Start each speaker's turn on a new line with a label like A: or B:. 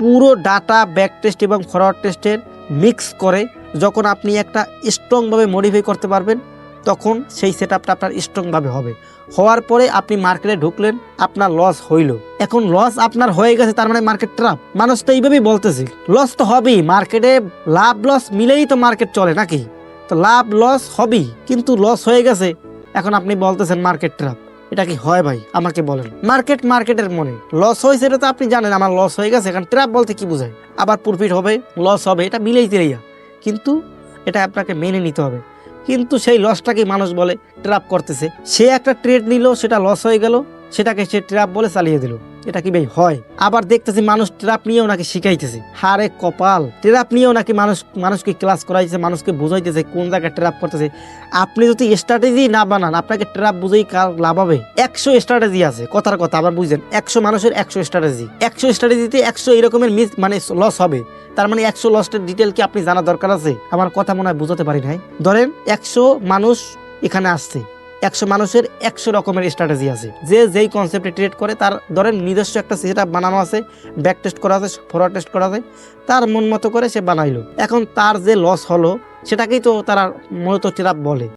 A: পুরো data back test এবং forward টেস্টের মিক্স করে যখন আপনি একটা স্ট্রংভাবে মডিফাই করতে পারবেন, তখন সেই সেট আপটা আপনার স্ট্রংভাবে হবে। হওয়ার পরে আপনি মার্কেটে ঢুকলেন, আপনার লস হইল। এখন লস আপনার হয়ে গেছে, তার মানে মার্কেট ট্রাপ। মানুষ তো এইভাবেই বলতেছে, লস তো হবেই। মার্কেটে লাভ লস মিলেই তো মার্কেট চলে নাকি? তো লাভ লস হবেই, কিন্তু লস হয়ে গেছে, এখন আপনি বলতেছেন মার্কেট ট্রাপ। এটা কি হয় ভাই? আমাকে বলেন। মার্কেটের মনে লস হয়েছে, এটা তো আপনি জানেন আমার লস হয়ে গেছে। এখন ট্র্যাপ বলতে কি বোঝায়? আবার প্রফিট হবে, লস হবে, এটা মিলেই তেলেইয়া, কিন্তু এটা আপনাকে মেনে নিতে হবে। কিন্তু সেই লসটাকে মানুষ বলে ট্র্যাপ করতেছে। সে একটা ট্রেড নিল, সেটা লস হয়ে গেল, সেটাকে সে ট্র্যাপ বলে চালিয়ে দিল। এটা কি ভাই হয়? আবার দেখতেছি মানুষ ট্র্যাপ নিয়েও নাকি শিখাইতেছে। হারে কপাল, ট্র্যাপ নিয়েও নাকি মানুষকে ক্লাস করাইছে, মানুষকে বুঝাইতেছে কোন জায়গায় ট্র্যাপ করতেছে। আপনি যদি স্ট্র্যাটেজি না বানান, আপনাকে ট্র্যাপ বুঝেই কার লাভ হবে? 100 স্ট্র্যাটেজি আছে, কথার কথা আবার বুঝছেন, 100 মানুষের 100 স্ট্র্যাটেজি। 100 স্ট্র্যাটেজিতে 100 এরকমের মানে লস হবে। তার মানে 100 লসের ডিটেল কি আপনি জানা দরকার আছে? আমার কথা মনে হয় বুঝাতে পারি নাই। ধরেন 100 মানুষ এখানে আসছে, 100 মানুষের 100 রকমের স্ট্র্যাটেজি আছে। যে যেই কনসেপ্টে ট্রেড করে, তার ধরেন নিজস্ব একটা সেট আপ বানানো আছে, ব্যাক টেস্ট করা আছে, ফরওয়ার্ড টেস্ট করা আছে, তার মন মতো করে সে বানাইলো। এখন তার যে লস হলো, সেটাকেই তো তারা মূলত ট্র্যাপ বলে।